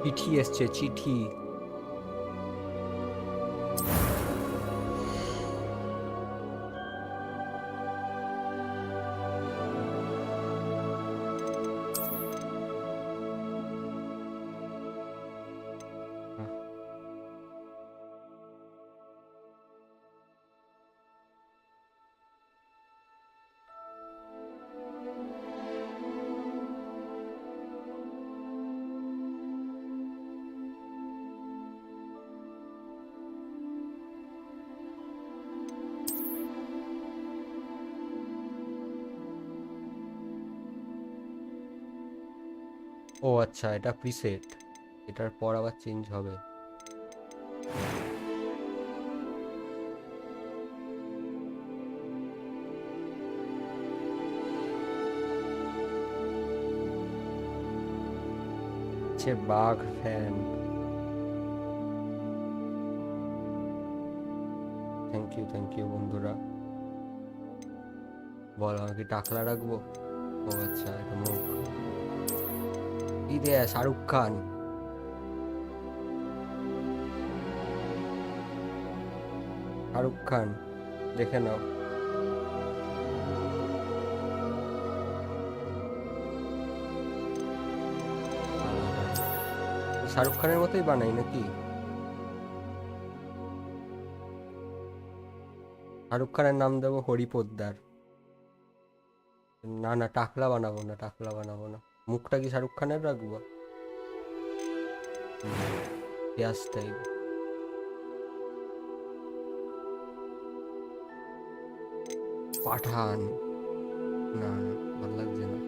চিঠি এসছে, চিঠি। ও আচ্ছা, এটা প্রিসেট, এটার পর আবার চেঞ্জ হবে। বাঘ ফ্যান, থ্যাংক ইউ বন্ধুরা। বল, আমাকে টাকলা রাখবো? ও আচ্ছা, এটা মুখ। রে শাহরুখ খান, শাহরুখ খান দেখে নাও। শাহরুখ খানের মতোই বানাই নাকি? শাহরুখ খানের নাম দেবো হরি পোদ্দার। না না, টাকলা বানাবো না, টাকলা বানাবো না। মুখটা কি শাহরুখ খানের রাখবো? পেঁয়াজ টাইপ। পাঠান, না না, ভালো লাগছে না।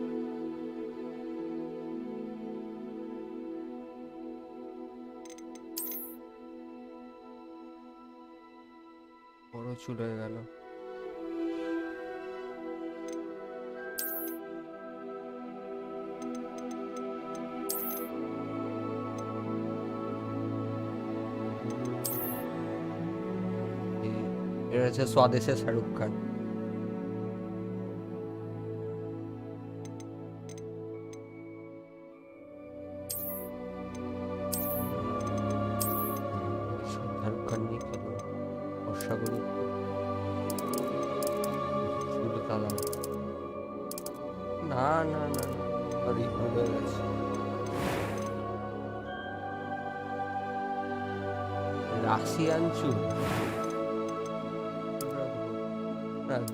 বড় চুল হয়ে গেল। এটা হচ্ছে স্বদেশে শাহরুখ খান। শাহরুখ খান নিয়ে খেলো, বর্ষা করি চুল কালাম। না না না, সরি, ভুল হয়ে গেছে। রাশিয়ান চুল,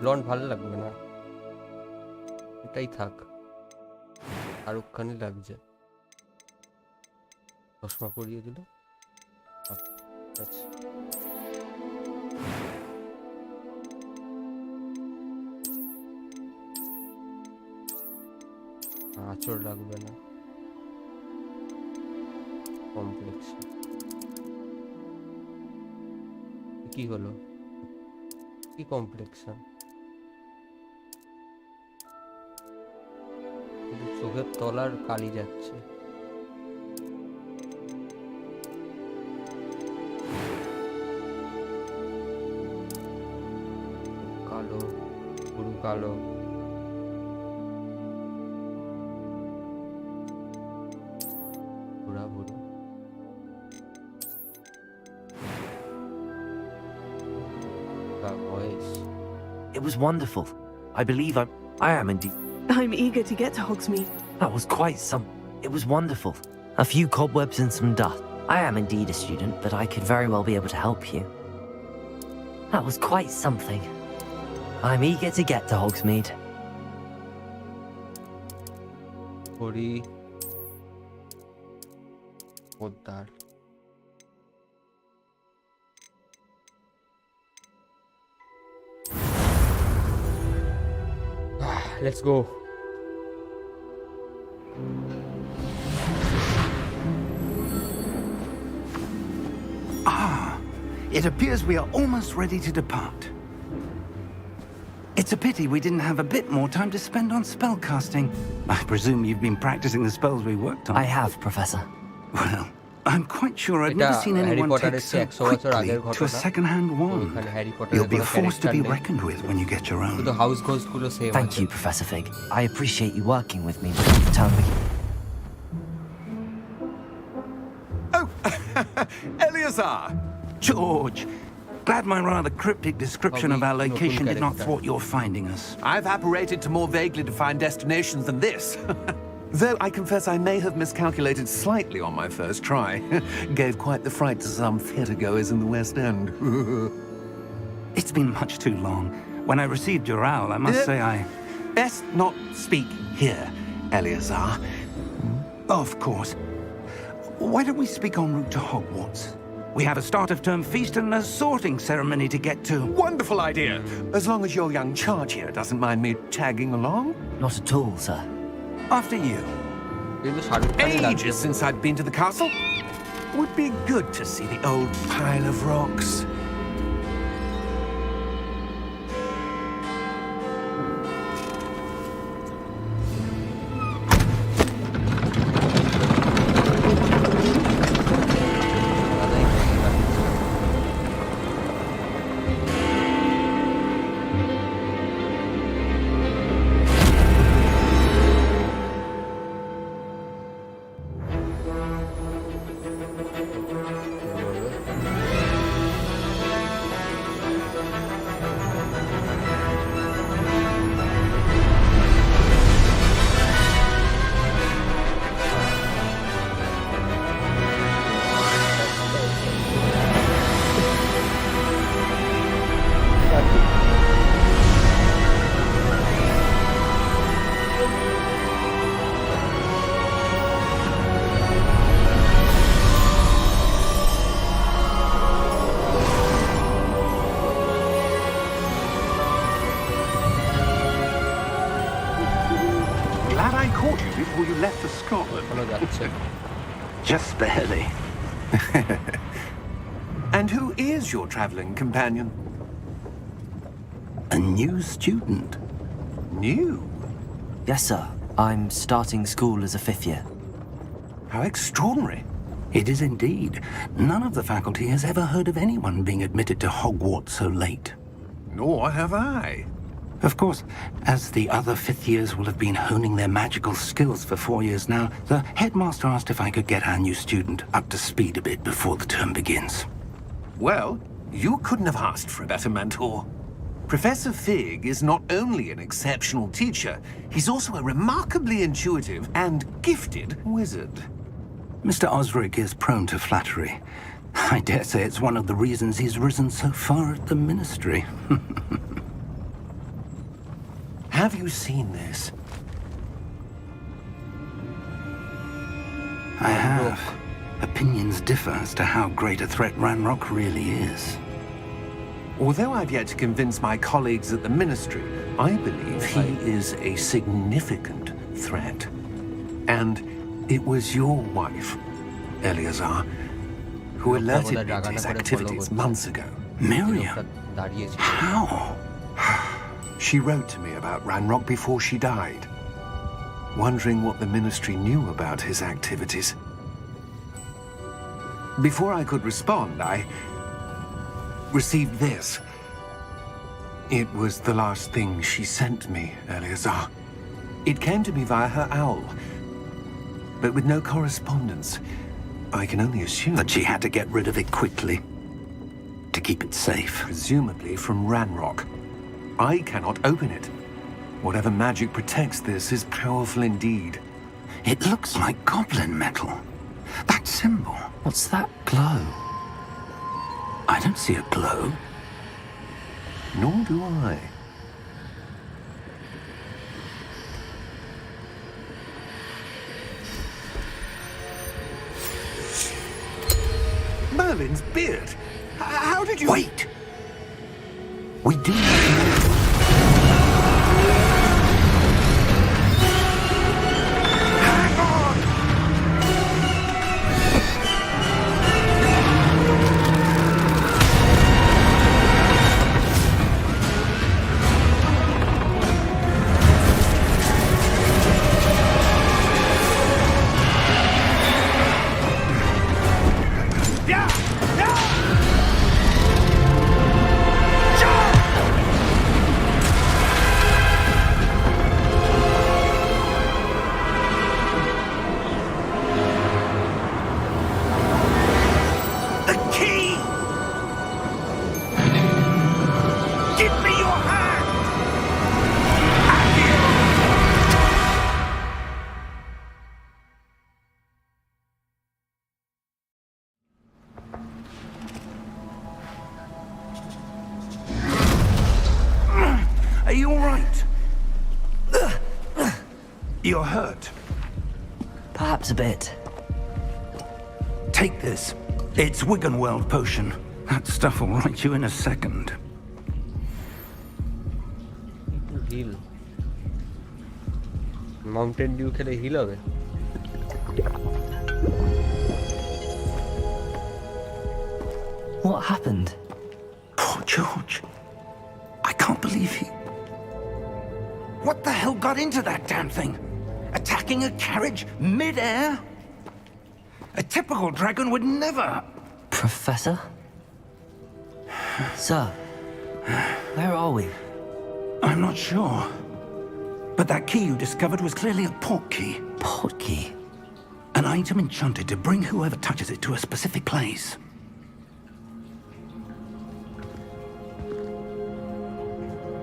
ব্লন্ড ভালো লাগবে না, এটাই থাক। শাহরুখ খানই লাগছে। চশমা পরিয়ে দিল। আচ্ছা, আঁচড় লাগবে না। কমপ্লেক্স কি হলো? কি কমপ্লেক্সন? চোখের তলার কালি যাচ্ছে। কালো, পুরো কালো। বুড়া বুড়ো। Voice. It was wonderful. I believe I am indeed. I'm eager to get to Hogsmeade. That was quite some. It was wonderful. A few cobwebs and some dust. I am indeed a student, but I could very well be able to help you. That was quite something. I'm eager to get to Hogsmeade. Hari Poddar. Let's go. It appears we are almost ready to depart. It's a pity we didn't have a bit more time to spend on spellcasting. I presume you've been practicing the spells we worked on. I have, Professor. Well, I'm quite sure I've never seen anyone take so quickly to a second-hand wand. You'll be a force to be reckoned with when you get your own. Thank you, Professor Fig. I appreciate you working with me, but return me. Eleazar! George, glad my rather cryptic description of our location did not thwart your finding us. I've apparated to more vaguely defined destinations than this. Though I confess I may have miscalculated slightly on my first try. Gave quite the fright to some theatre-goers in the West End. It's been much too long. When I received your owl, I must say I... Best not speak here, Eleazar. Of course. Why don't we speak en route to Hogwarts? We have a start-of-term feast and a sorting ceremony to get to. Wonderful idea! As long as your young charge here doesn't mind me tagging along. Not at all, sir. After you. Ages since I'd been to the castle. Would be good to see the old pile of rocks. Before you left for Scotland. Just barely. And who is your traveling companion? A new student. New? Yes, sir. I'm starting school as a 5th year. How extraordinary. It is indeed. None of the faculty has ever heard of anyone being admitted to Hogwarts so late. Nor have I. Of course, as the other 5th years will have been honing their magical skills for 4 years now, the headmaster asked if I could get our new student up to speed a bit before the term begins. Well, you couldn't have asked for a better mentor. Professor Fig is not only an exceptional teacher, he's also a remarkably intuitive and gifted wizard. Mr. Osric is prone to flattery. I dare say it's one of the reasons he's risen so far at the ministry. Have you seen this? I have. Opinions differ as to how great a threat Ranrock really is. Although I've yet to convince my colleagues at the Ministry, I believe he is a significant threat. And it was your wife, Eleazar, who alerted me to his activities months ago. Miriam? How? She wrote to me about Ranrock before she died, wondering what the Ministry knew about his activities. Before I could respond, I received this. It was the last thing she sent me, Eleazar. It came to me via her owl, but with no correspondence. I can only assume that she had to get rid of it quickly, to keep it safe. Presumably from Ranrock. I cannot open it. Whatever magic protects this is powerful indeed. It looks like goblin metal. That symbol. What's that glow? I don't see a glow. Nor do I. Merlin's beard. How did you... Wait! We do not know. you all right? You're hurt. Perhaps a bit. Take this. It's Wiggenweld potion. That stuff will right you in a second. Heal. Mountain Dew খেলে heal হবে? What happened? Poor George. I can't believe he... What the hell got into that damn thing? Attacking a carriage mid-air? A typical dragon would never... Professor? Sir, where are we? I'm not sure. But that key you discovered was clearly a port key. Port key? An item enchanted to bring whoever touches it to a specific place.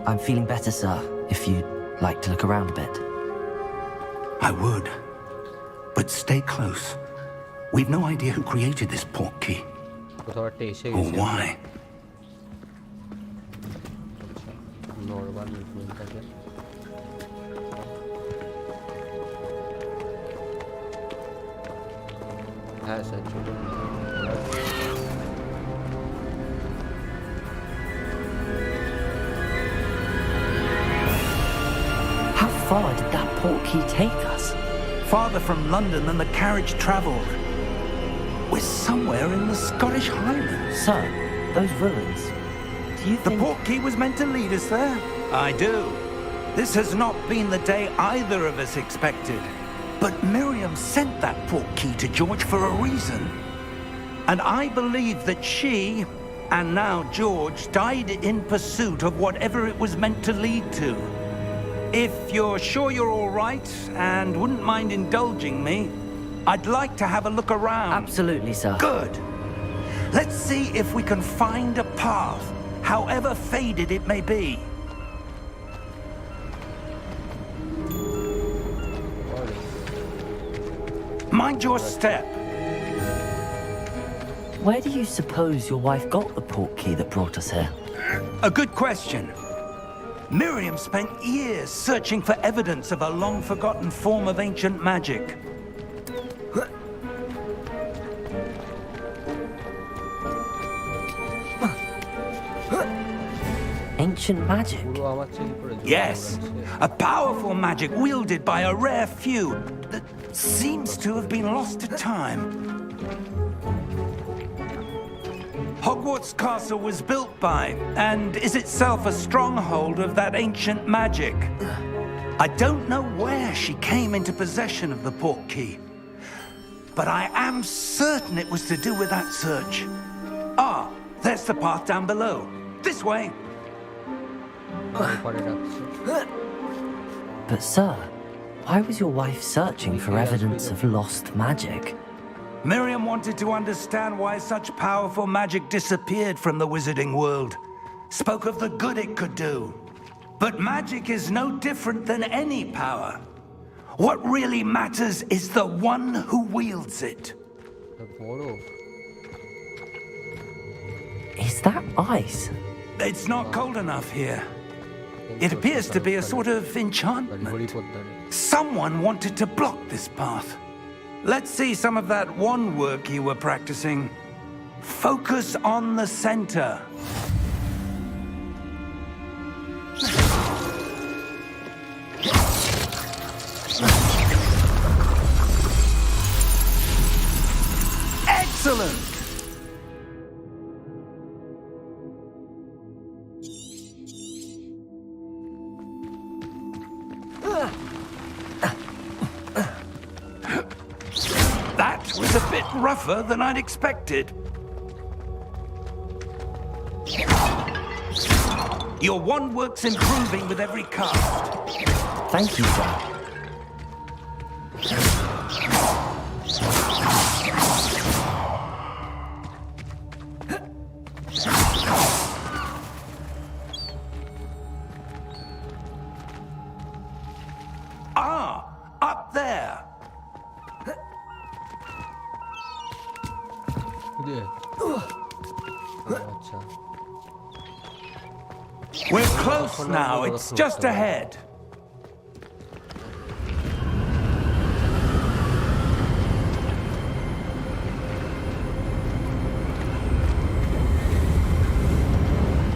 I'm feeling better, sir, if you'd like to look around a bit. I would. But stay close. We've no idea who created this port key. কোথাও একটা এসে Or গেছে why. Normal মুভমেন্টটাকে হ্যাঁ sir চলুন How far did that port key take us? Farther from London than the carriage travelled. We're somewhere in the Scottish Highlands. Sir, those ruins. Do you The think... port key was meant to lead us there? I do. This has not been the day either of us expected. But Miriam sent that port key to George for a reason. And I believe that she, and now George, died in pursuit of whatever it was meant to lead to. If you're sure you're all right and wouldn't mind indulging me, I'd like to have a look around. Absolutely, sir. Good. Let's see if we can find a path, however faded it may be. Mind your step. Where do you suppose your wife got the port key that brought us here? A good question. Miriam spent years searching for evidence of a long-forgotten form of ancient magic. Ancient magic? পুরো আমার চেয়ে পড়ে Yes, a powerful magic wielded by a rare few that seems to have been lost to time. Hogwarts Castle was built by, and is itself a stronghold of that ancient magic. I don't know where she came into possession of the port key, but I am certain it was to do with that search. Ah, there's the path down below. This way. পরে ডাকছে But sir, why was your wife searching for evidence of lost magic? Miriam wanted to understand why such powerful magic disappeared from the wizarding world. Spoke of the good it could do. But magic is no different than any power. What really matters is the one who wields it. বড় Is that ice? It's not cold enough here. It appears to be a sort of enchantment. হরিপদ্দারে Someone wanted to block this path. Let's see some of that one work you were practicing. Focus on the center. Excellent! That was a bit rougher than I'd expected. Your wand work's improving with every cast. Thank you, sir. Ah, up there. আচ্ছা We're close close now. It's just ahead.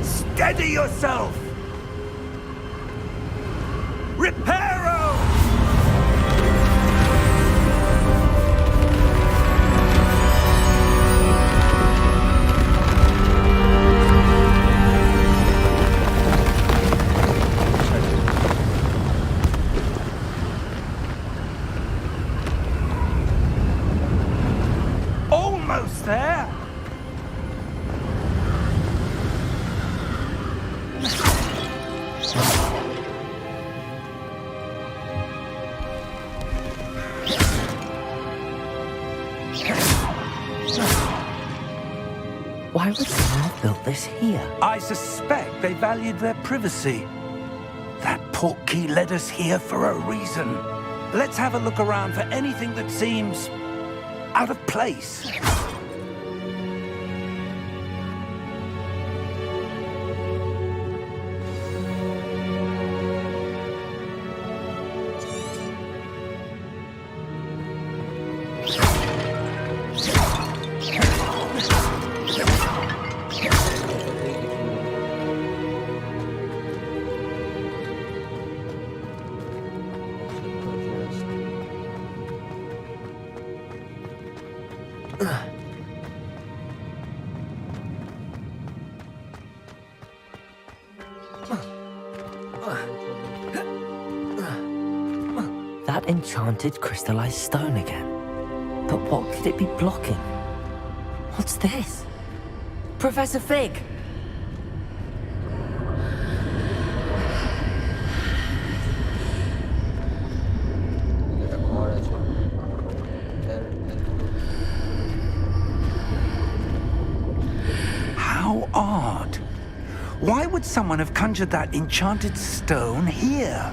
Steady yourself! Reparo! Almost there! Why would someone have built this here? I suspect they valued their privacy. That portkey led us here for a reason. Let's have a look around for anything that seems out of place. That enchanted crystallized stone again. But what could it be blocking? What's this? Professor Fig! এটা ঘর আছে How odd. Why would someone have conjured that enchanted stone here?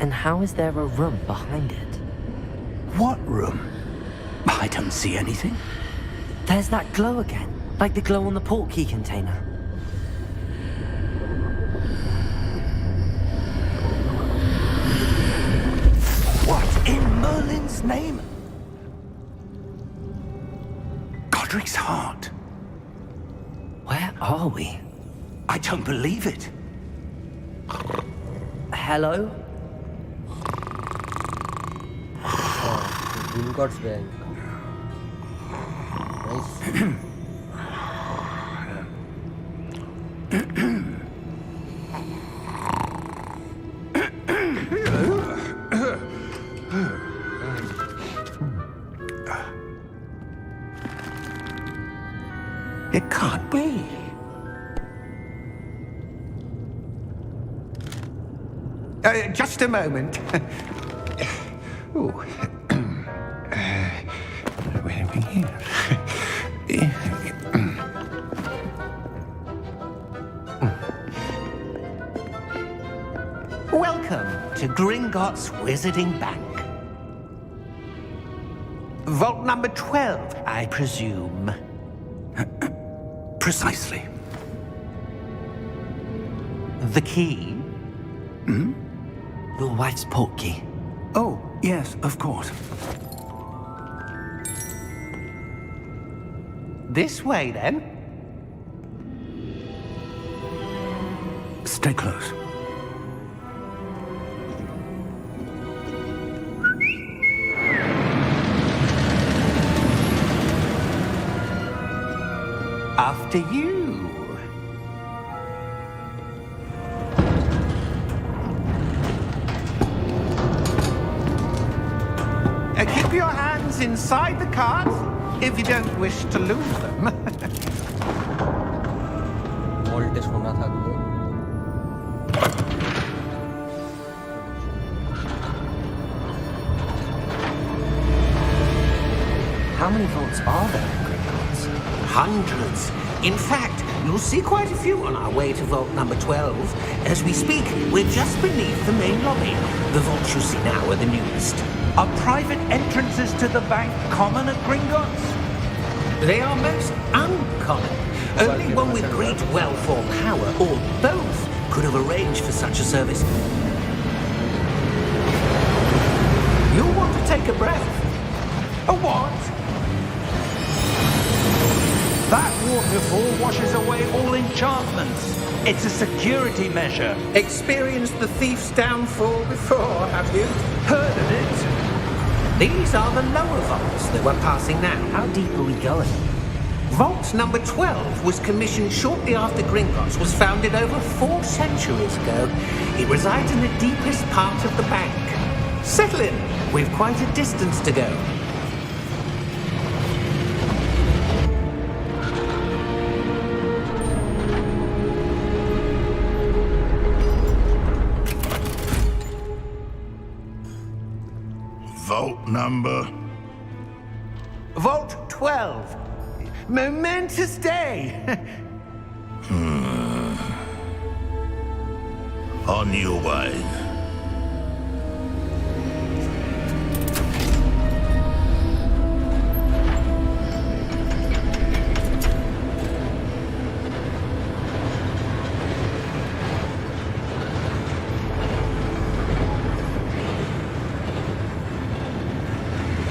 And how is there a room behind it? What room? I don't see anything. There's that glow again, like the glow on the portkey container. What in Merlin's name? Godric's heart. Where are we? I don't believe it. Hello? Gringotts Bank. Nice. It can't be. Just a moment. Ooh. Where are we here? Welcome to Gringotts Wizarding Bank. Vault number 12, I presume. Precisely. The key? Your wife's portkey. Oh, yes, of course. This way, then. Stay close. After you. Keep your hands inside the cart if you don't wish to lose them. ভল্টে সোনা থাকবে How many vaults are there in Gringotts? Hundreds. In fact, you'll see quite a few on our way to vault number 12. As we speak, we're just beneath the main lobby. The vaults you see now are the newest. Are private entrances to the bank common at Gringotts? They are most uncommon. Only one with great wealth or power, or both, could have arranged for such a service. You'll want to take a breath. A what? That waterfall washes away all enchantments. It's a security measure. Experienced the thief's downfall before, have you? Heard of it? These are the lower vaults that we're passing now. How deep are we going? Vault number 12 was commissioned shortly after Gringotts was founded over 4 centuries ago. It resides in the deepest part of the bank. Settle in. We've quite a distance to go. Vault number? Vault 12. Momentous day. On your way.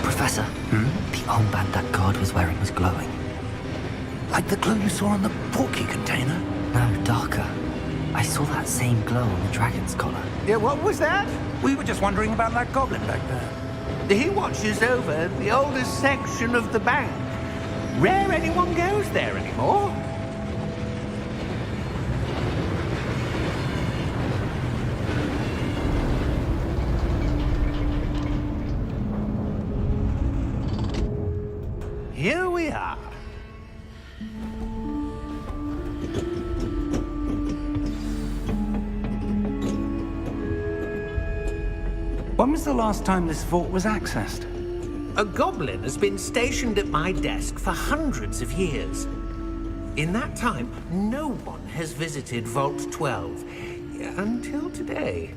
Professor, the armband that guard was wearing was glowing. Like the glow you saw on the porky container? No, darker. I saw that same glow on the dragon's collar. Yeah, what was that? We were just wondering about that goblin back there. He watches over the oldest section of the bank. Rare anyone goes there anymore. Here we are. When was the last time this vault was accessed? A goblin has been stationed at my desk for hundreds of years. In that time, no one has visited Vault 12 until today.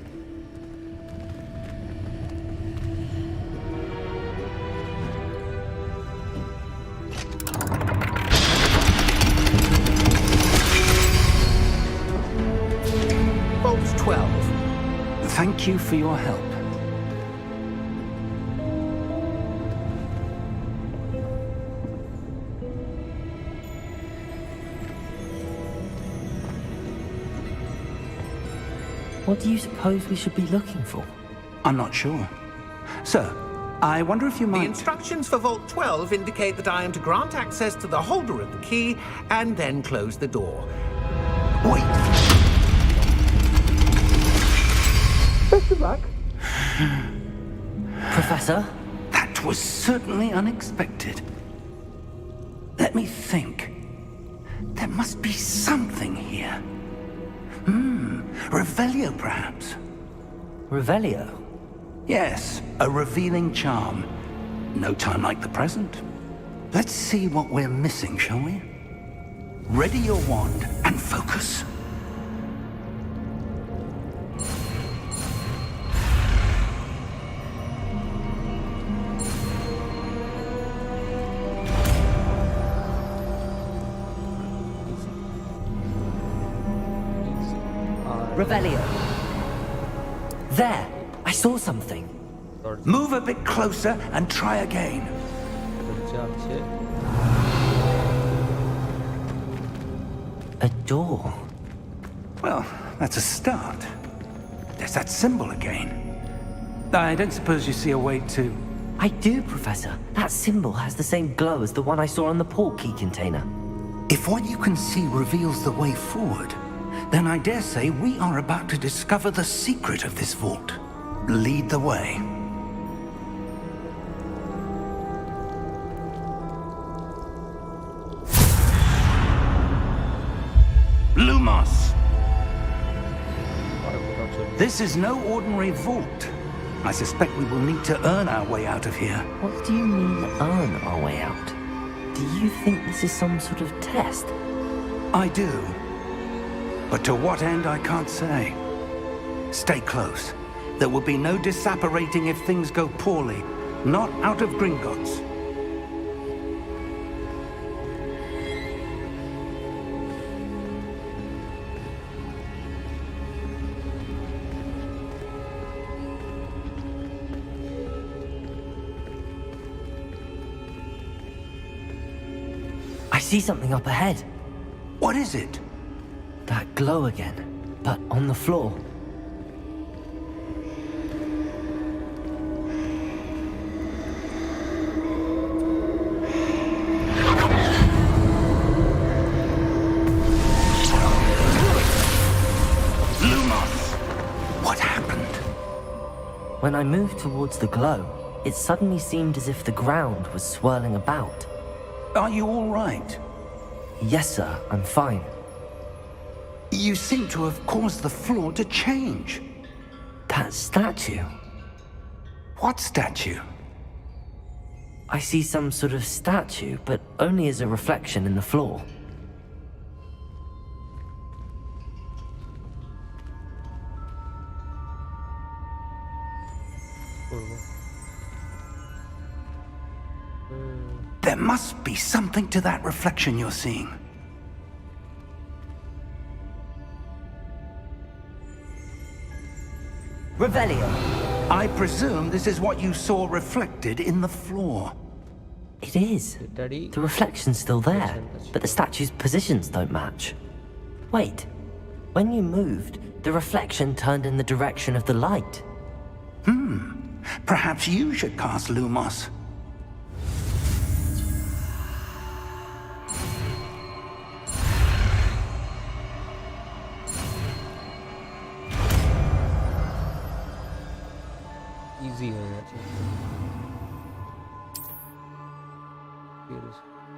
Vault 12. Thank you for your help. What do you suppose we should be looking for? I'm not sure. Sir, I wonder if you The might... instructions for Vault 12 indicate that I am to grant access to the holder of the key and then close the door. Wait! Best of luck. Professor? That was certainly unexpected. Let me think. There must be something here. Revelio, perhaps? Revelio? Yes, a revealing charm. No time like the present. Let's see what we're missing, shall we? Ready your wand and focus. Revelio. There! I saw something. Move a bit closer and try again. A door. Well, that's a start. There's that symbol again. I don't suppose you see a way to... I do, Professor. That symbol has the same glow as the one I saw on the port key container. If what you can see reveals the way forward, then I dare say we are about to discover the secret of this vault. Lead the way. Lumos! This is no ordinary vault. I suspect we will need to earn our way out of here. What do you mean, earn our way out? Do you think this is some sort of test? I do. But to what end, I can't say. Stay close. There will be no disapparating if things go poorly. Not out of Gringotts. see something up ahead. What is it? That glow again, but on the floor. What happened? When I moved towards the glow, it suddenly seemed as if the ground was swirling about. Are you all right? Yes, sir, I'm fine. You seem to have caused the floor to change. That statue. What statue? I see some sort of statue, but only as a reflection in the floor. There must be something to that reflection you're seeing. Revelio. I presume this is what you saw reflected in the floor. It is. Daddy. The reflection's still there, but the statue's positions don't match. Wait. When you moved, the reflection turned in the direction of the light. Perhaps you should cast Lumos. Easy होना चाहिए.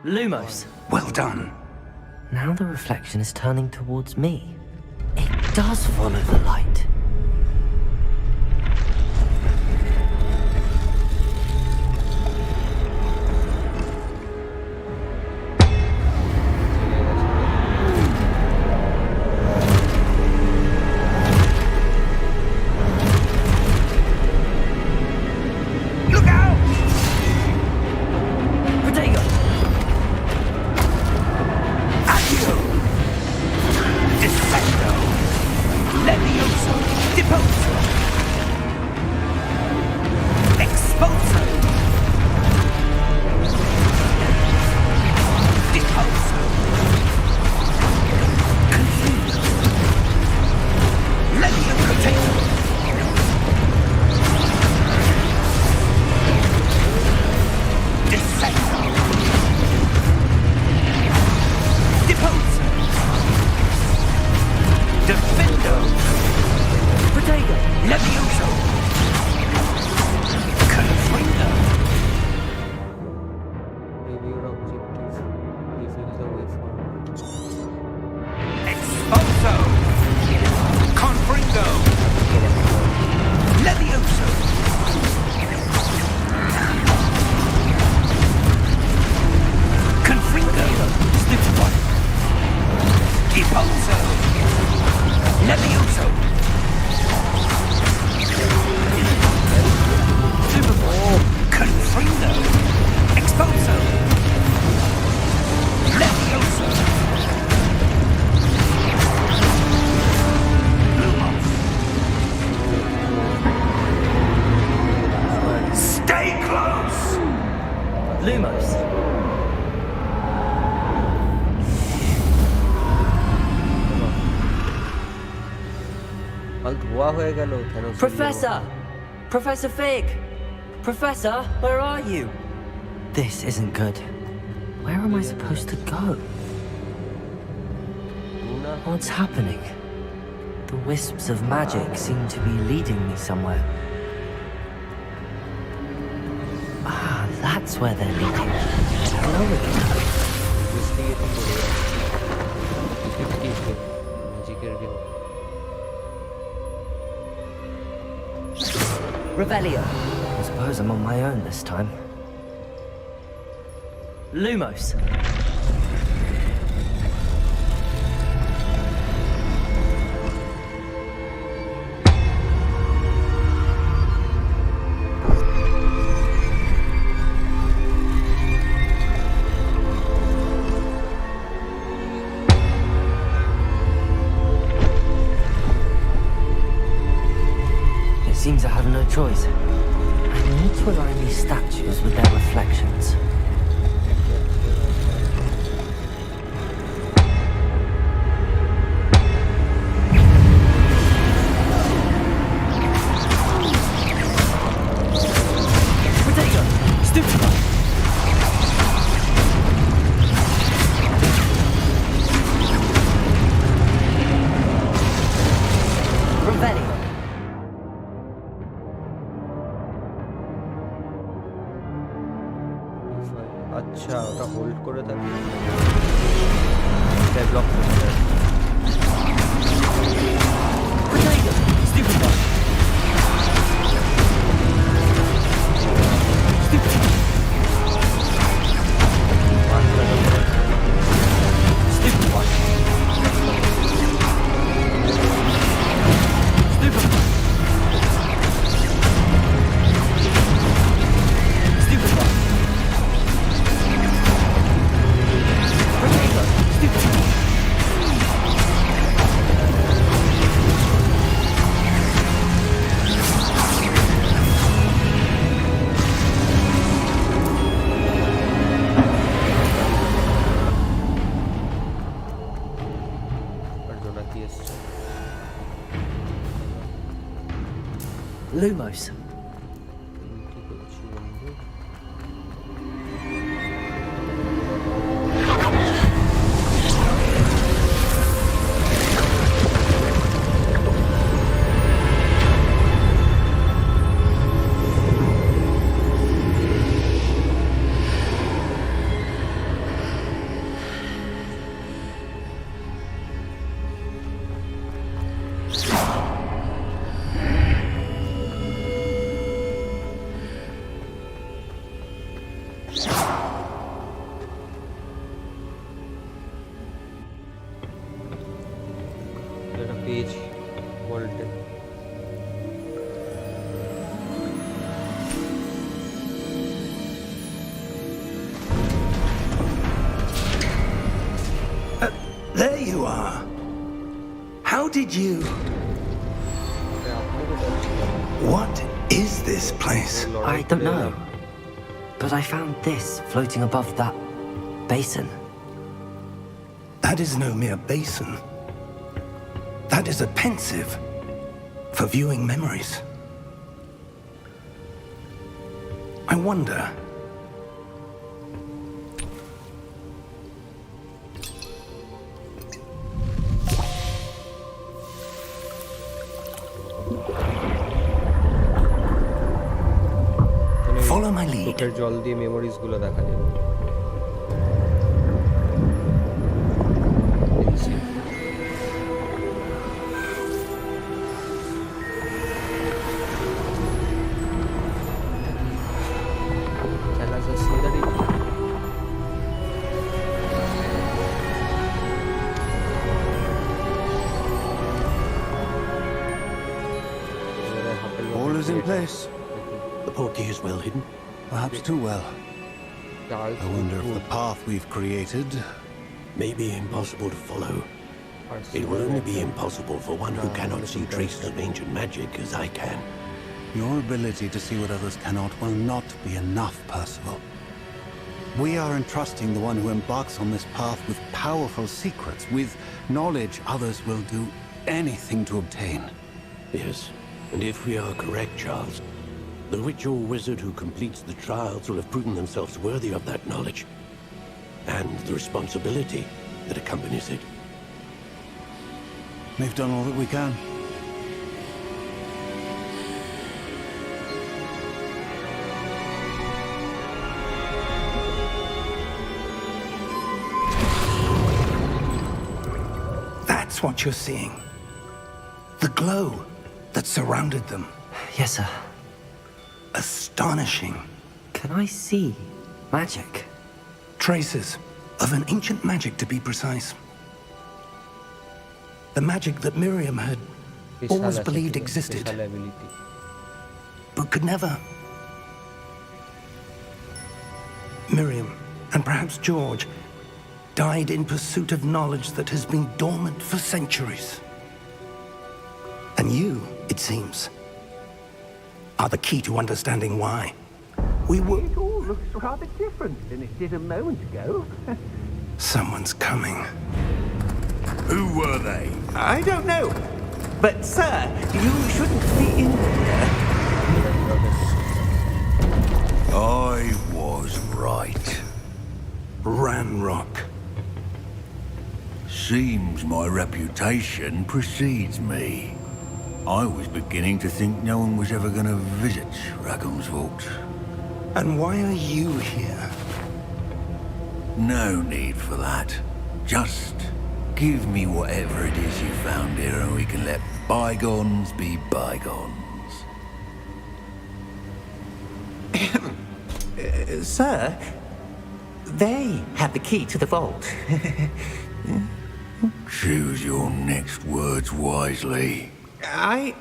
Lumos. Well done. Now the reflection is turning towards me. It does follow the light. Look out! Protego! Accio! Defendo! Levioso! Deposo! Expulso! Deposo! Confuso! Levio potato! Descendo! Deposo! Defendo! Protego! Levioso! Confringo! Review objectives. Refill the waveform. Expulso! Confringo! Levioso! Confringo! Stupid one! Expulso! Levioso! Superboy! Confringo! Expulso! Levioso! Stay close! Lumos. हाल धुआ होए गया लो Thanos. Professor! Professor Fig! Professor, where are you? This isn't good. Where am I supposed to go? Luna. What's happening? The wisps of magic seem to be leading me somewhere. Ah, that's where they're leading. Glow again. इसलिए तो बोलेगा. इसकी ठीक है. Magic करके. Revelio. I suppose I'm on my own this time. Lumos. It seems I have no choice. I need to align these statues with their reflections. আচ্ছা ওটা hold করে থাকি এটা ব্লক করতে হবে Stupid one. Stupid one. Stupid one. Stupid one. Stupid one. Stupid one. Lumos. Page ভোল্টে There you are. How did you... What is this place? I don't know. But I found this floating above that basin. That is no mere basin. That is a pensive for viewing memories. I wonder... Follow my lead. চোখের জল দিয়ে memories গুলো দেখা যাবে All is in place. The portkey is well hidden. Perhaps too well. I wonder if the path we've created... May be impossible to follow. It will only be impossible for one who cannot see traces of ancient magic as I can. Your ability to see what others cannot will not be enough, Percival. We are entrusting the one who embarks on this path with powerful secrets, with knowledge others will do anything to obtain. Yes, and if we are correct, Charles, the witch or wizard who completes the trials will have proven themselves worthy of that knowledge, and the responsibility that accompanies it. We've done all that we can. That's what you're seeing. The glow that surrounded them. Yes, sir. Astonishing. Can I see magic? Traces of an ancient magic, to be precise. The magic that Miriam had always believed existed, but could never. Miriam, and perhaps George, died in pursuit of knowledge that has been dormant for centuries. And you, it seems, are the key to understanding why. We were... It all looks rather different than it did a moment ago. Someone's coming. Who were they? I don't know. But, sir, you shouldn't be in here. I was right. Ranrock. Seems my reputation precedes me. I was beginning to think no one was ever going to visit Rackham's Vault. And why are you here? No need for that. Just give me whatever it is you found here and we can let bygones be bygones. Sir, they have the key to the vault. Choose your next words wisely. I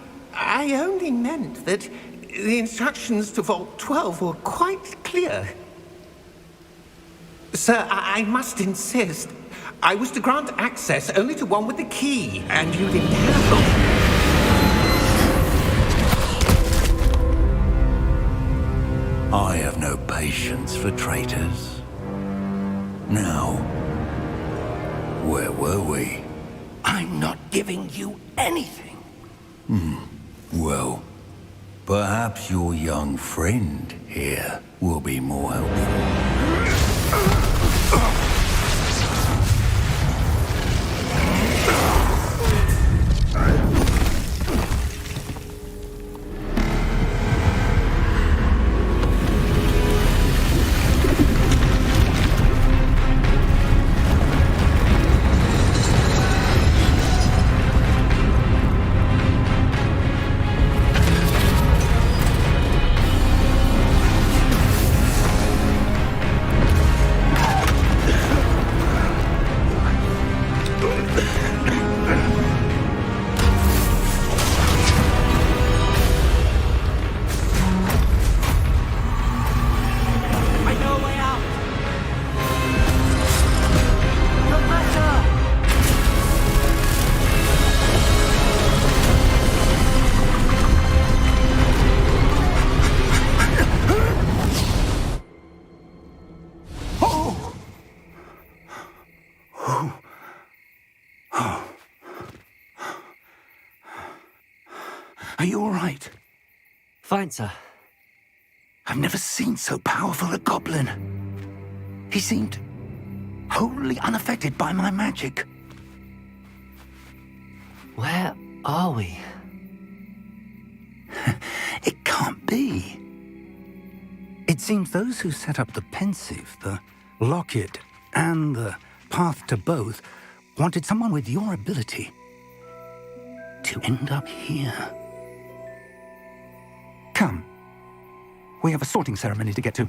only meant that the instructions to Vault 12 were quite clear. Sir, I must insist. I was to grant access only to one with the key, and you didn't have them. I have no patience for traitors. Now, where were we? I'm not giving you anything. Well, perhaps your young friend here will be more helpful. Are you all right? Fine, sir. I've never seen so powerful a goblin. He seemed wholly unaffected by my magic. Where are we? It can't be. It seems those who set up the pensive, the locket, and the path to both wanted someone with your ability to end up here. Come. We have a sorting ceremony to get to.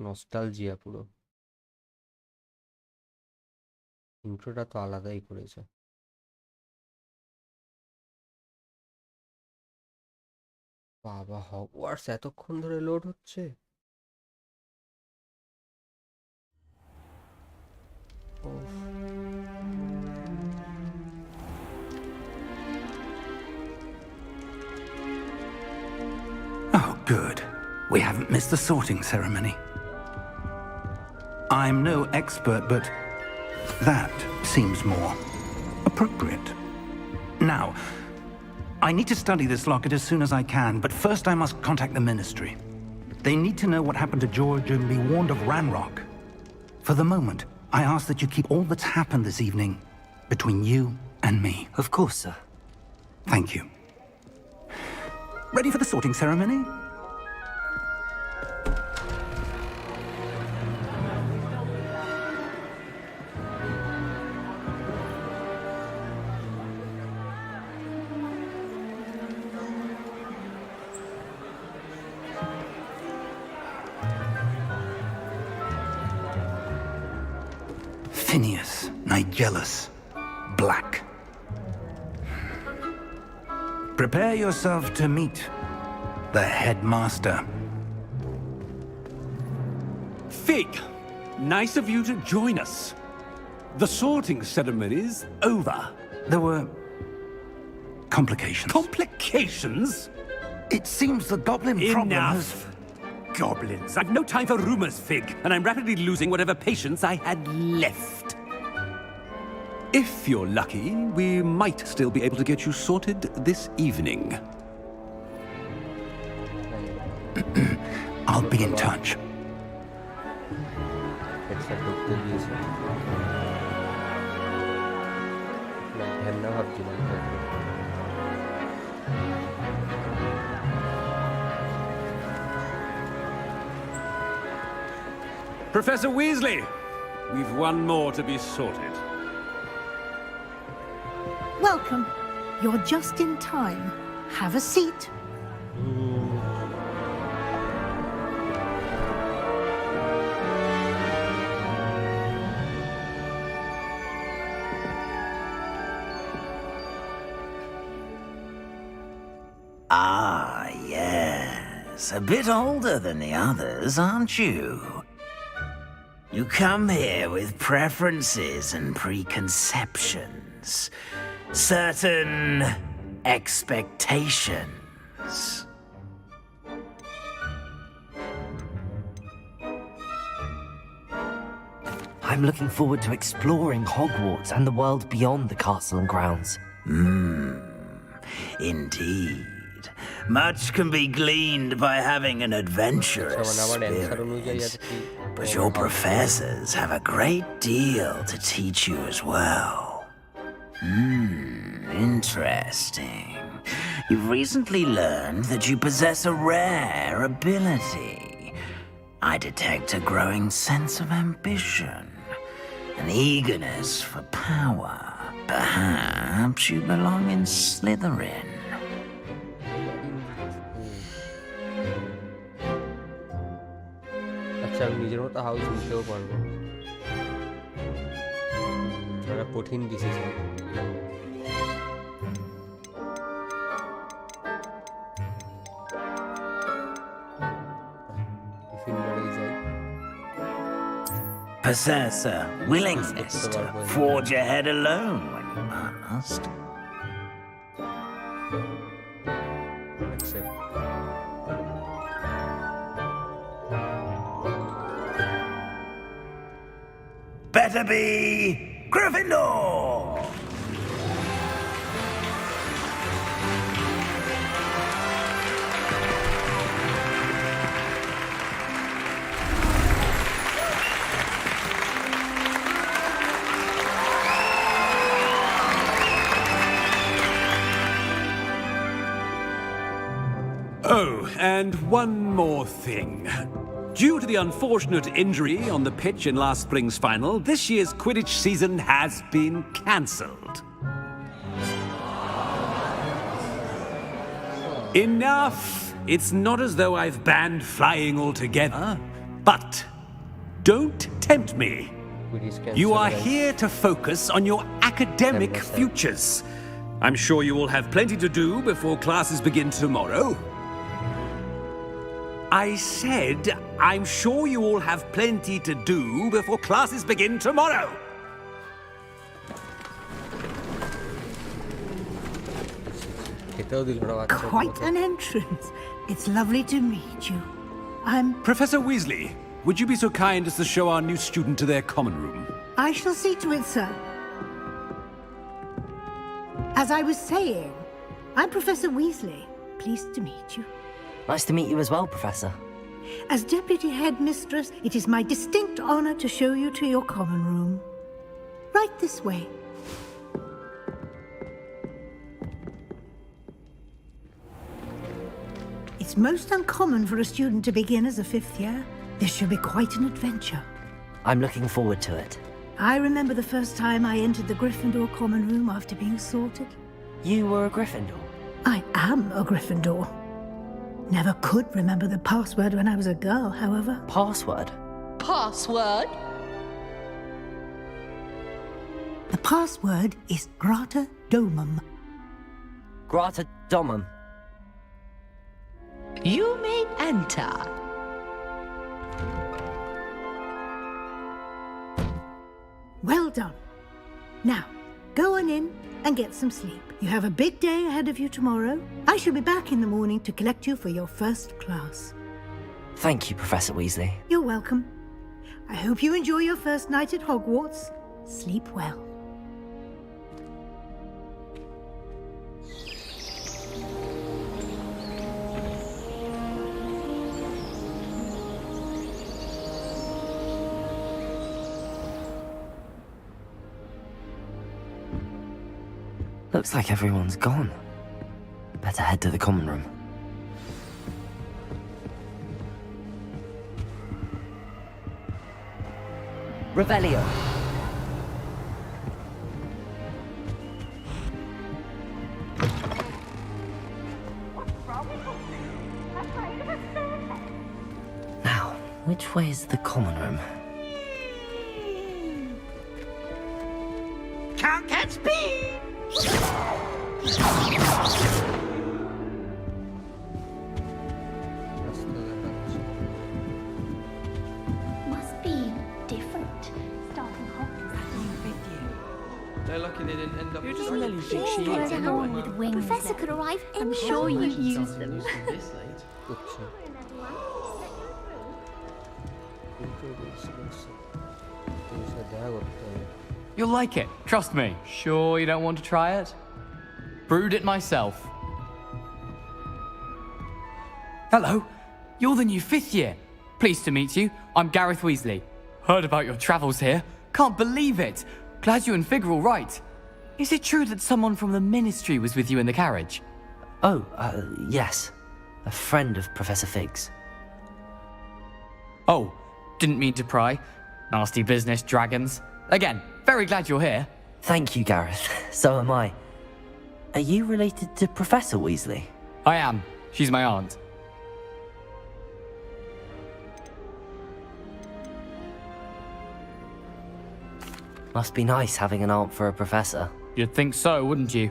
Nostalgia পুরো। ইন্ট্রোটা তো আলাদাই করেছে। বাবা, Hogwarts এতক্ষণ ধরে load হচ্ছে। Oh, good. We haven't missed the sorting ceremony. I'm no expert, but that seems more appropriate. Now, I need to study this locket as soon as I can, but first I must contact the Ministry. They need to know what happened to George and be warned of Ranrock. For the moment, I ask that you keep all that's happened this evening between you and me. Of course, sir. Thank you. Ready for the sorting ceremony? Phineas, Nigellus, Black. Prepare yourself to meet the headmaster. Fig, nice of you to join us. The sorting ceremony's over. There were complications. Complications? It seems the goblin problem has... Enough! Goblins. I've no time for rumors, Fig, and I'm rapidly losing whatever patience I had left. If you're lucky, we might still be able to get you sorted this evening. I'll be in touch. Headphone ঢুকতে দিয়েছে না ধ্যান না ভাবছিলাম Professor Weasley, we've one more to be sorted. Welcome. You're just in time. Have a seat. Ah, yes. A bit older than the others, aren't you? You come here with preferences and preconceptions. Certain expectations. I'm looking forward to exploring Hogwarts and the world beyond the castle and grounds. Indeed. Much can be gleaned by having an adventurous spirit. But your professors have a great deal to teach you as well. Interesting. You've recently learned that you possess a rare ability. I detect a growing sense of ambition, an eagerness for power. Perhaps you belong in Slytherin. আচ্ছা আমি নিজের মতো house নিতেও পারবো একটা কঠিন decision Possess a willingness to forge ahead alone when you must. accept Better be Gryffindor! Oh, and one more thing. Due to the unfortunate injury on the pitch in last spring's final, this year's Quidditch season has been cancelled. Enough! It's not as though I've banned flying altogether, but don't tempt me. You are here to focus on your academic futures. I'm sure you will have plenty to do before classes begin tomorrow. I said, I'm sure you all have plenty to do before classes begin tomorrow. Quite an entrance. It's lovely to meet you. I'm... Professor Weasley, would you be so kind as to show our new student to their common room? I shall see to it, sir. As I was saying, I'm Professor Weasley. Pleased to meet you. Nice to meet you as well, Professor. As Deputy Headmistress, it is my distinct honor to show you to your common room. Right this way. most uncommon for a student to begin as a 5th year. This should be quite an adventure. I'm looking forward to it. I remember the first time I entered the Gryffindor common room after being sorted. You were a Gryffindor? I am a Gryffindor. Never could remember the password when I was a girl, however. Password? Password? The password is Grata Domum. Grata Domum. You may enter. Well done. Now, go on in and get some sleep. You have a big day ahead of you tomorrow. I shall be back in the morning to collect you for your first class. Thank you, Professor Weasley. You're welcome. I hope you enjoy your first night at Hogwarts. Sleep well. Looks like everyone's gone. Better head to the common room. Revelio. Now, which way is the common room? Can't catch me! Must be different. Starting Hogwarts. They're lucky they didn't end up. You just really think she Sure, is anyone anyway. with wings. Professor could arrive I'm sure you use them. You'll like it, trust me. Sure you don't want to try it? Brewed it myself. Hello, you're the new 5th year. Pleased to meet you. I'm Gareth Weasley. Heard about your travels here. Can't believe it. Glad you and Fig are all right. Is it true that someone from the Ministry was with you in the carriage? Oh, yes. A friend of Professor Fig's. Oh, didn't mean to pry. Nasty business, dragons. Again, very glad you're here. Thank you, Gareth. So am I. Are you related to Professor Weasley? I am. She's my aunt. Must be nice having an aunt for a professor. You'd think so, wouldn't you?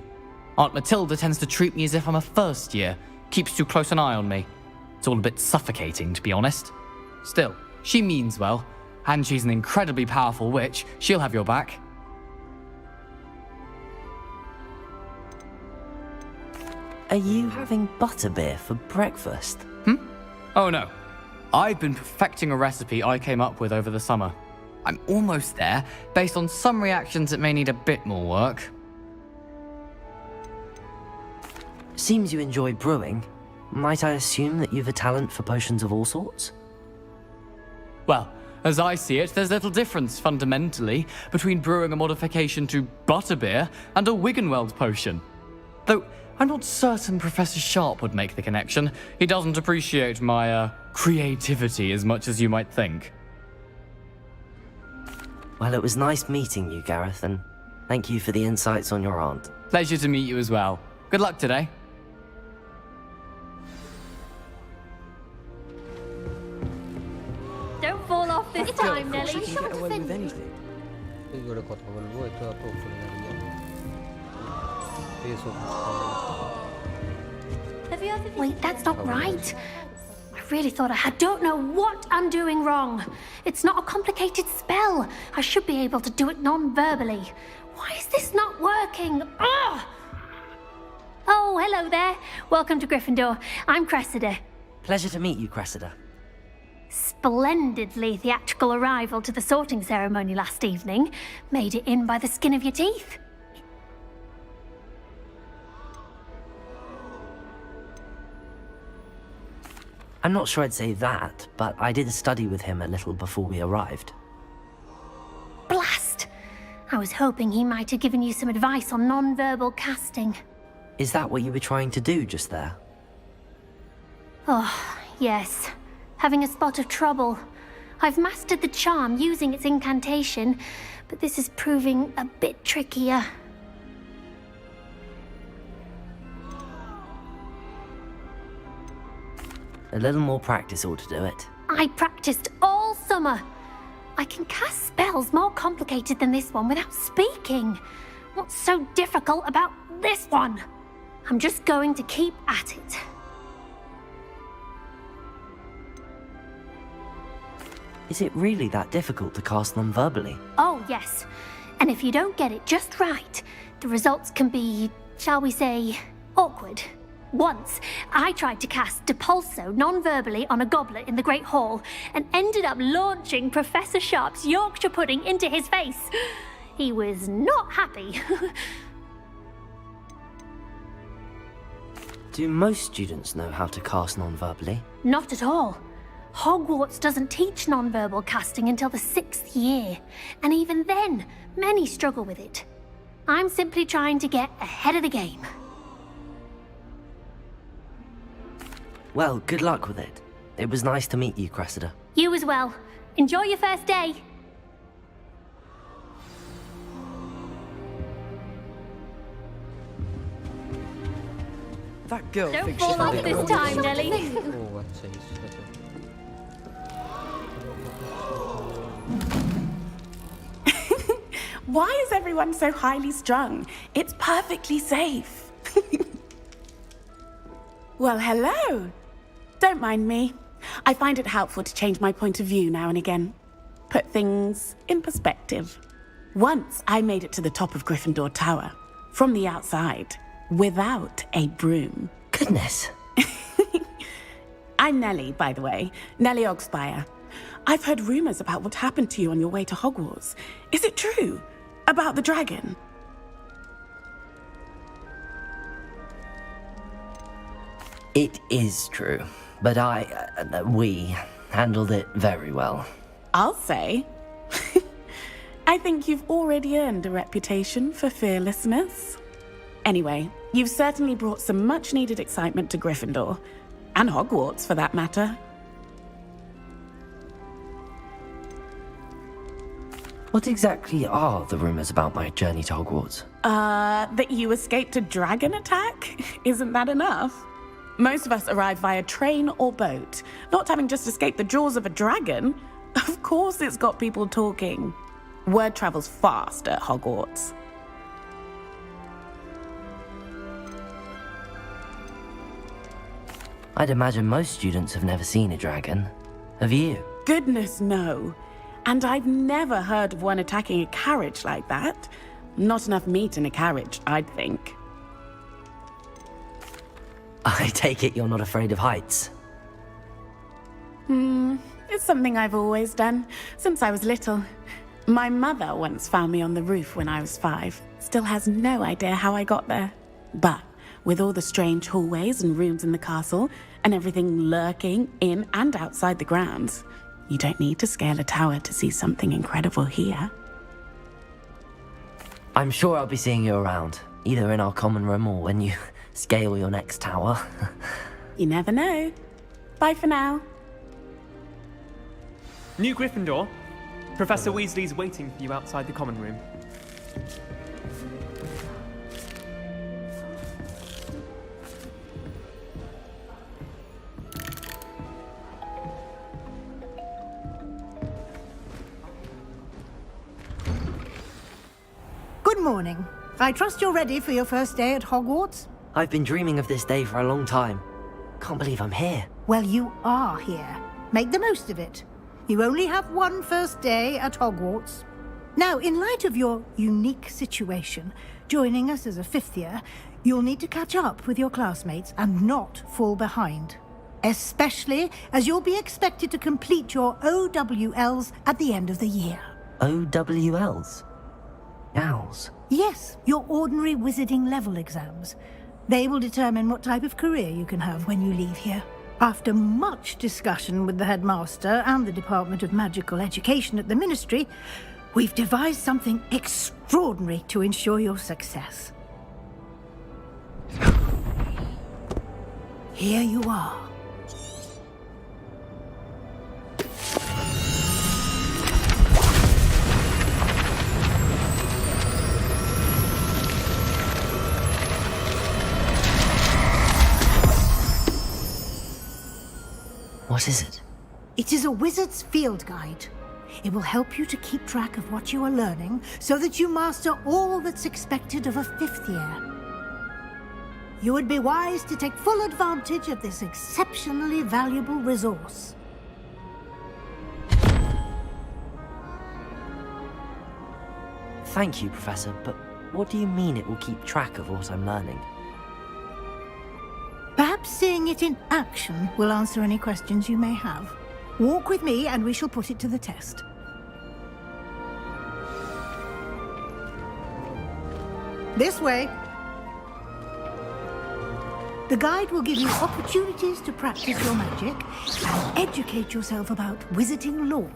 Aunt Matilda tends to treat me as if I'm a first year. Keeps too close an eye on me. It's all a bit suffocating, to be honest. Still, she means well. And she's an incredibly powerful witch. She'll have your back. Are you having butterbeer for breakfast? Oh no. I've been perfecting a recipe I came up with over the summer. I'm almost there, based on some reactions that may need a bit more work. Seems you enjoy brewing. Might I assume that you've a talent for potions of all sorts? Well, as I see it, there's little difference, fundamentally, between brewing a modification to butterbeer and a Wiggenweld potion. Though, I'm not certain Professor Sharp would make the connection. He doesn't appreciate my, creativity as much as you might think. Well, it was nice meeting you, Gareth, and thank you for the insights on your aunt. Pleasure to meet you as well. Good luck today. Don't fall off this time, Nelly. তুই করে কথা বলবো এটা তো করে দাঁড়িয়ে Wait, that's not right. I really thought I had. Don't know what I'm doing wrong. It's not a complicated spell. I should be able to do it non-verbally. Why is this not working? Ugh! Oh, hello there. Welcome to Gryffindor. I'm Cressida. Pleasure to meet you, Cressida. Splendidly theatrical arrival to the sorting ceremony last evening. Made it in by the skin of your teeth. I'm not sure I'd say that, but I did study with him a little before we arrived. Blast! I was hoping he might have given you some advice on non-verbal casting. Is that what you were trying to do just there? Oh, yes. Having a spot of trouble. I've mastered the charm using its incantation, but this is proving a bit trickier. A little more practice ought to do it. I practiced all summer. I can cast spells more complicated than this one without speaking. What's so difficult about this one? I'm just going to keep at it. Is it really that difficult to cast non-verbally? Oh, yes. And if you don't get it just right, the results can be, shall we say, awkward. Once, I tried to cast Depulso non-verbally on a goblet in the Great Hall and ended up launching Professor Sharp's Yorkshire pudding into his face. He was not happy. Do most students know how to cast non-verbally? Not at all. Hogwarts doesn't teach non-verbal casting until the 6th year, and even then, many struggle with it. I'm simply trying to get ahead of the game. Well, good luck with it. It was nice to meet you, Cressida. You as well. Enjoy your first day. That girl Don't thinks fall she's off really this cool. time, Nelly. Oh, what's this? Why is everyone so highly strung? It's perfectly safe. Well, hello. Don't mind me. I find it helpful to change my point of view now and again. Put things in perspective. Once I made it to the top of Gryffindor Tower, from the outside, without a broom. Goodness. I'm Nellie, by the way. Nellie Ogspire. I've heard rumors about what happened to you on your way to Hogwarts. Is it true? About the dragon? It is true, but we handled it very well. I'll say. I think you've already earned a reputation for fearlessness. Anyway, you've certainly brought some much-needed excitement to Gryffindor. And Hogwarts, for that matter. What exactly are the rumors about my journey to Hogwarts? That you escaped a dragon attack? Isn't that enough? Most of us arrive via train or boat, not having just escaped the jaws of a dragon. Of course it's got people talking. Word travels fast at Hogwarts. I'd imagine most students have never seen a dragon. Have you? Goodness, no. And I've never heard of one attacking a carriage like that. Not enough meat in a carriage, I'd think. I take it you're not afraid of heights. It's something I've always done, since I was little. My mother once found me on the roof when I was 5. Still has no idea how I got there. But with all the strange hallways and rooms in the castle, and everything lurking in and outside the grounds, you don't need to scale a tower to see something incredible here. I'm sure I'll be seeing you around, either in our common room or when you scale your next tower. You never know. Bye for now. New Gryffindor. Professor Weasley's waiting for you outside the common room. Good morning. I trust you're ready for your first day at Hogwarts? I've been dreaming of this day for a long time. Can't believe I'm here. Well, you are here. Make the most of it. You only have one first day at Hogwarts. Now, in light of your unique situation, joining us as a 5th year, you'll need to catch up with your classmates and not fall behind. Especially as you'll be expected to complete your OWLs at the end of the year. OWLs? Owls? Yes, your ordinary wizarding level exams. They will determine what type of career you can have when you leave here. After much discussion with the headmaster and the Department of Magical Education at the Ministry, we've devised something extraordinary to ensure your success. Here you are. What is it? It is a wizard's field guide. It will help you to keep track of what you are learning so that you master all that's expected of a 5th year. You would be wise to take full advantage of this exceptionally valuable resource. Thank you, Professor, but what do you mean it will keep track of what I'm learning? Perhaps seeing it in action will answer any questions you may have. Walk with me and we shall put it to the test. This way. The guide will give you opportunities to practice your magic and educate yourself about wizarding lore.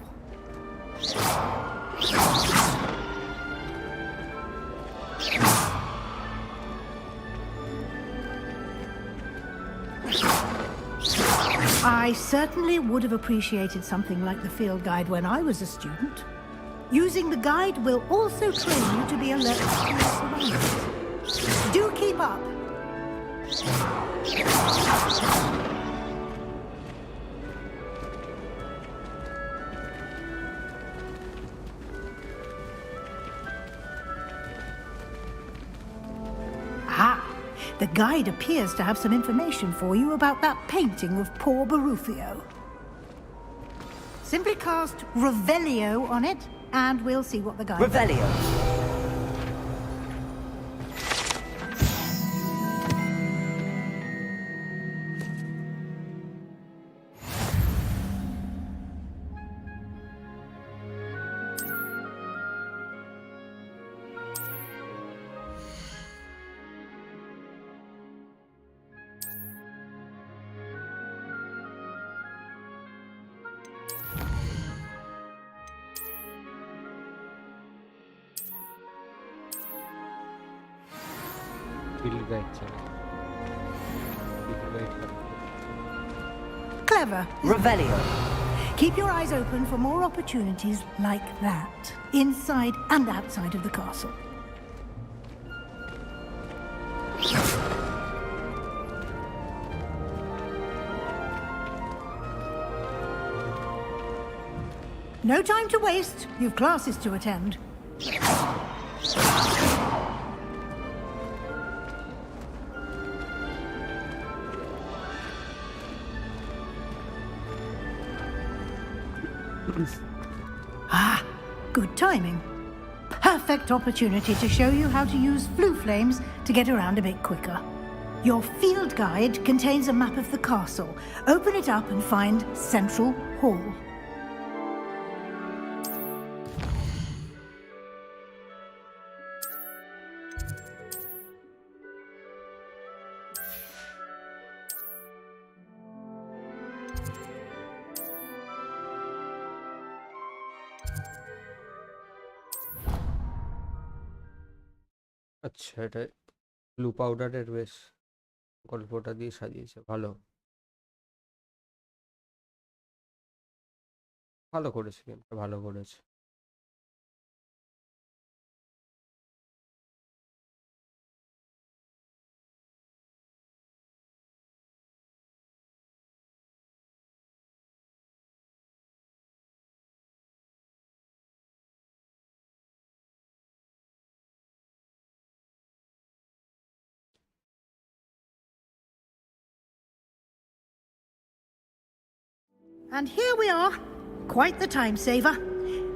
I certainly would have appreciated something like the field guide when I was a student. Using the guide will also train you to be alert to your surroundings. Do keep up. The guide appears to have some information for you about that painting of poor Barufio. Simply cast Revelio on it, and we'll see what the guide says. Revelio. Clever. Revelio. Keep your eyes open for more opportunities like that, inside and outside of the castle. No time to waste. You've classes to attend. Good timing. Perfect opportunity to show you how to use flue flames to get around a bit quicker. Your field guide contains a map of the castle. Open it up and find Central Hall. আচ্ছা, এটা blue পাউডারের বেশ গল্পটা দিয়ে সাজিয়েছে। ভালো ভালো করেছে, গেমটা ভালো করেছে। And here we are. Quite the time saver.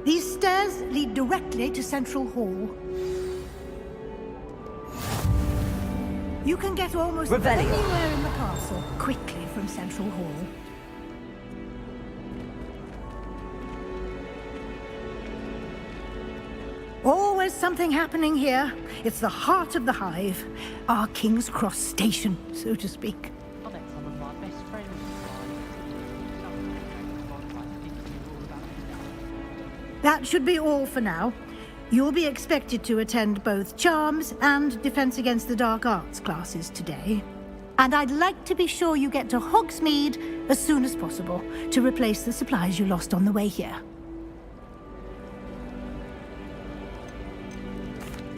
These stairs lead directly to Central Hall. You can get almost anywhere in the castle quickly from Central Hall. Always something happening here. It's the heart of the hive. Our King's Cross station, so to speak. That should be all for now. You'll be expected to attend both Charms and Defense Against the Dark Arts classes today. And I'd like to be sure you get to Hogsmeade as soon as possible to replace the supplies you lost on the way here.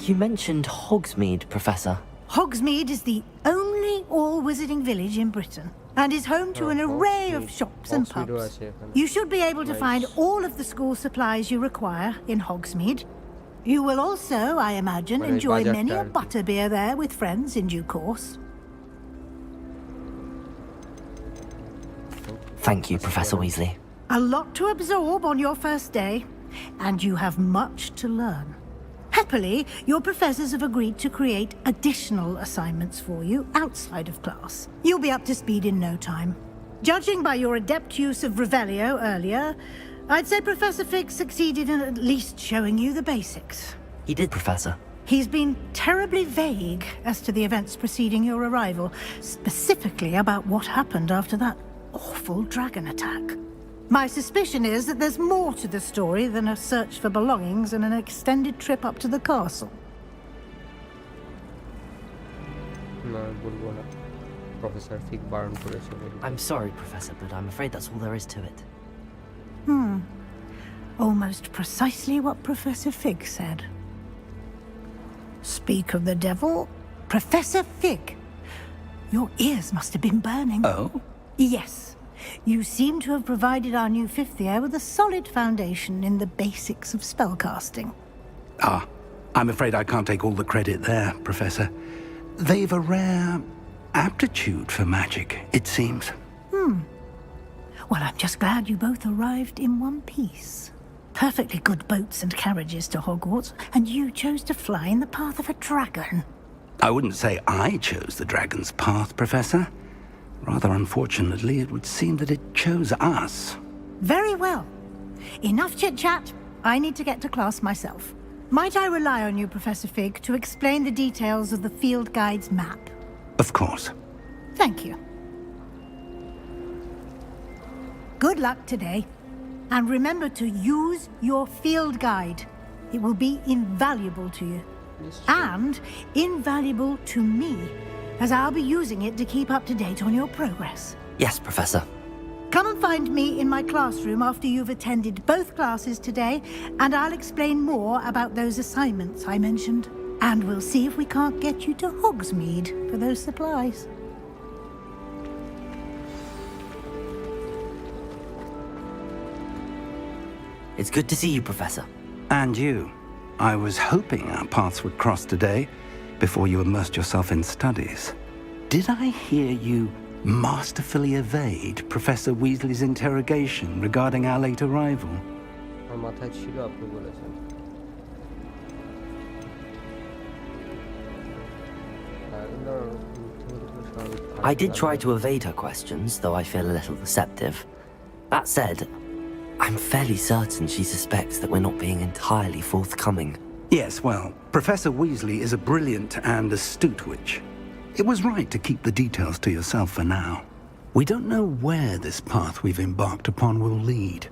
You mentioned Hogsmeade, Professor. Hogsmeade is the only all-wizarding village in Britain, and is home to an array of shops and pubs. You should be able to find all of the school supplies you require in Hogsmeade. You will also, I imagine, enjoy many a butterbeer there with friends in due course. Thank you, Professor Weasley. A lot to absorb on your first day, and you have much to learn. Happily, your professors have agreed to create additional assignments for you outside of class. You'll be up to speed in no time. Judging by your adept use of Revelio earlier, I'd say Professor Fig succeeded in at least showing you the basics. He did, Professor. He's been terribly vague as to the events preceding your arrival, specifically about what happened after that awful dragon attack. My suspicion is that there's more to the story than a search for belongings and an extended trip up to the castle. I'm sorry, Professor, but I'm afraid that's all there is to it. Almost precisely what Professor Fig said. Speak of the devil, Professor Fig. Your ears must have been burning. Oh? Yes. You seem to have provided our new fifth year with a solid foundation in the basics of spellcasting. Ah, I'm afraid I can't take all the credit there, Professor. They've a rare aptitude for magic, it seems. Well, I'm just glad you both arrived in one piece. Perfectly good boats and carriages to Hogwarts, and you chose to fly in the path of a dragon. I wouldn't say I chose the dragon's path, Professor. Rather unfortunately, it would seem that it chose us. Very well. Enough chit-chat. I need to get to class myself. Might I rely on you, Professor Fig, to explain the details of the field guide's map? Of course. Thank you. Good luck today. And remember to use your field guide. It will be invaluable to you. And invaluble to me, as I'll be using it to keep up to date on your progress. Yes, Professor. Come and find me in my classroom after you've attended both classes today, and I'll explain more about those assignments I mentioned. And we'll see if we can't get you to Hogsmeade for those supplies. It's good to see you, Professor. And you. I was hoping our paths would cross today, before you immersed yourself in studies. Did I hear you masterfully evade Professor Weasley's interrogation regarding our late arrival? I did try to evade her questions, though I feel a little receptive. That said, I'm fairly certain she suspects that we're not being entirely forthcoming. Yes, well, Professor Weasley is a brilliant and astute witch. It was right to keep the details to yourself for now. We don't know where this path we've embarked upon will lead.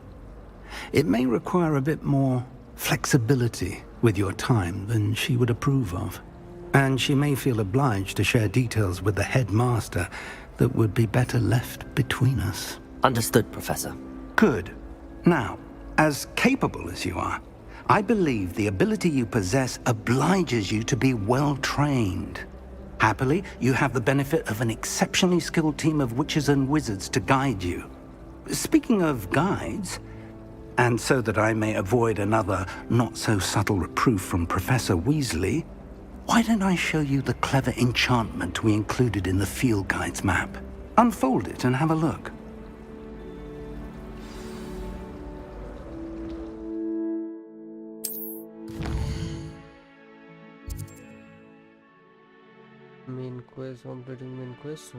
It may require a bit more flexibility with your time than she would approve of. And she may feel obliged to share details with the headmaster that would be better left between us. Understood, Professor. Good. Now, as capable as you are, I believe the ability you possess obliges you to be well-trained. Happily, you have the benefit of an exceptionally skilled team of witches and wizards to guide you. Speaking of guides, and so that I may avoid another not-so-subtle reproof from Professor Weasley, why don't I show you the clever enchantment we included in the field guide's map? Unfold it and have a look. Main quest, completing main quest.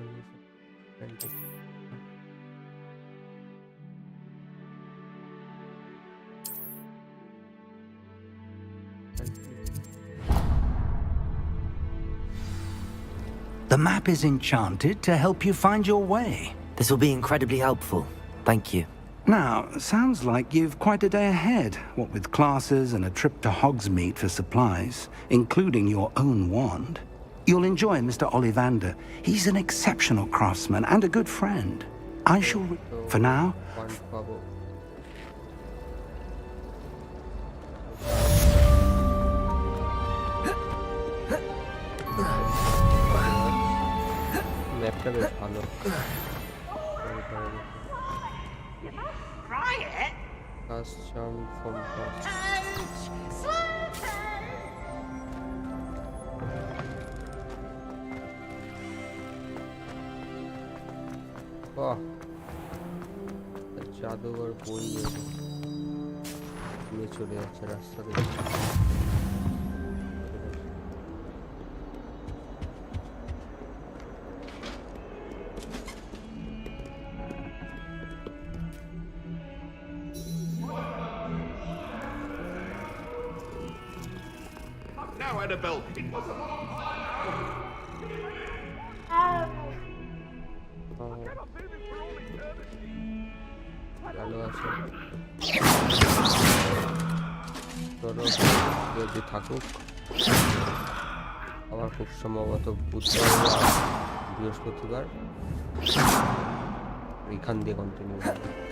The map is enchanted to help you find your way. This will be incredibly helpful. Thank you. Now, sounds like you've quite a day ahead, what with classes and a trip to Hogsmeade for supplies, including your own wand. You'll enjoy Mr. Ollivander. He's an exceptional craftsman and a good friend. I shall, for now, Riot? Cast charm from past. বাহ, জাদুঘর বই নিয়ে চলে যাচ্ছে রাস্তা দিয়ে। Now, Annabelle, it was a long time. ভালো আছে, চলো যদি থাকুক। আবার খুব সম্ভবত বুধবার বৃহস্পতিবার এখান দিয়ে কন্টিনিউ করবো।